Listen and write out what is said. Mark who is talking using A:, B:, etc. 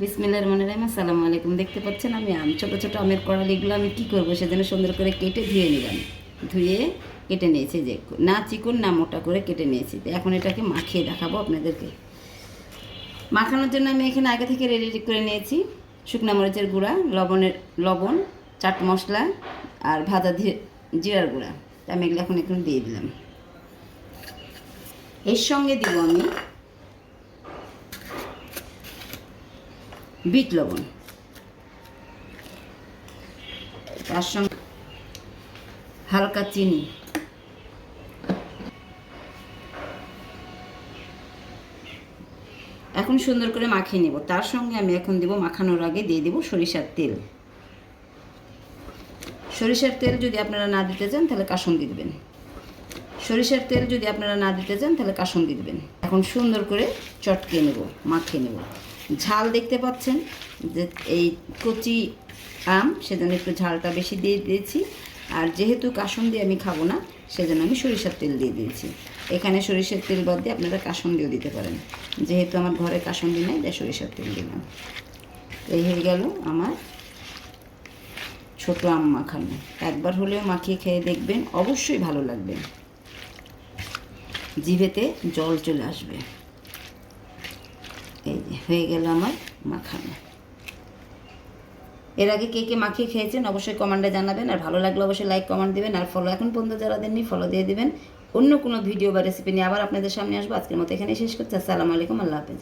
A: বিসমিল্লাহির রহমানির রহিম। আসসালামু আলাইকুম। দেখতে পাচ্ছেন আমি ছোটো ছোটো আমের কড়ালিগুলো আমি কী করবো সেজন্য সুন্দর করে কেটে ধুয়ে নিলাম। ধুয়ে কেটে নিয়েছি, যে না চিকন না মোটা করে কেটে নিয়েছি। তো এখন এটাকে মাখিয়ে দেখাবো আপনাদেরকে। মাখানোর জন্য আমি এখানে আগে থেকে রেডি করে নিয়েছি শুকনো মরিচের গুঁড়া, লবণ, চাট মশলা আর ভাজা জিরার গুঁড়া। তা আমি এগুলো এখন দিয়ে দিলাম। এর সঙ্গে দিব আমি বিট লবণ, তার সঙ্গে হালকা চিনি, এখন সুন্দর করে মাখিয়ে নেব। তার সঙ্গে আমি এখন দেব, মাখানোর আগে দিয়ে দেব সরিষার তেল। সরিষার তেল যদি আপনারা না দিতে চান তাহলে কাসুন্দি দিবেন। সরিষার তেল যদি আপনারা না দিতে চান তাহলে কাসুন্দি দিবেন। এখন সুন্দর করে চটকে নেব, মাখিয়ে নেব। ঝাল দেখতে পাচ্ছেন যে এই কচি আম, সেজন্য একটু ঝালটা বেশি দিয়ে দিয়েছি। আর যেহেতু কাসুন্দি আমি খাবো না, সেজন্য আমি সরিষার তেল দিয়ে দিয়েছি। এখানে সরিষার তেল বাদ দিয়ে আপনারা কাসুন্দিও দিতে পারেন। যেহেতু আমার ঘরে কাসুন্দি নেই, তাই সরিষার তেল দিলাম। এই হয়ে গেল আমার ছোটো আম মাখানো। একবার হলেও মাখিয়ে খেয়ে দেখবেন, অবশ্যই ভালো লাগবে, জিভেতে জল চলে আসবে। এই যে হয়ে গেল আমার মাখানো। এর আগে কে কে মাখিয়ে খেয়েছেন অবশ্যই কমেন্টে জানাবেন। আর ভালো লাগলে অবশ্যই লাইক কমেন্ট দেবেন। আর ফলো এখন পর্যন্ত যারা দেননি ফলো দিয়ে দেবেন। অন্য কোনো ভিডিও বা রেসিপি নিয়ে আবার আপনাদের সামনে আসবো। আজকের মতো এখানে শেষ করছি। আসসালামু আলাইকুম, আল্লাহ হাফেজ।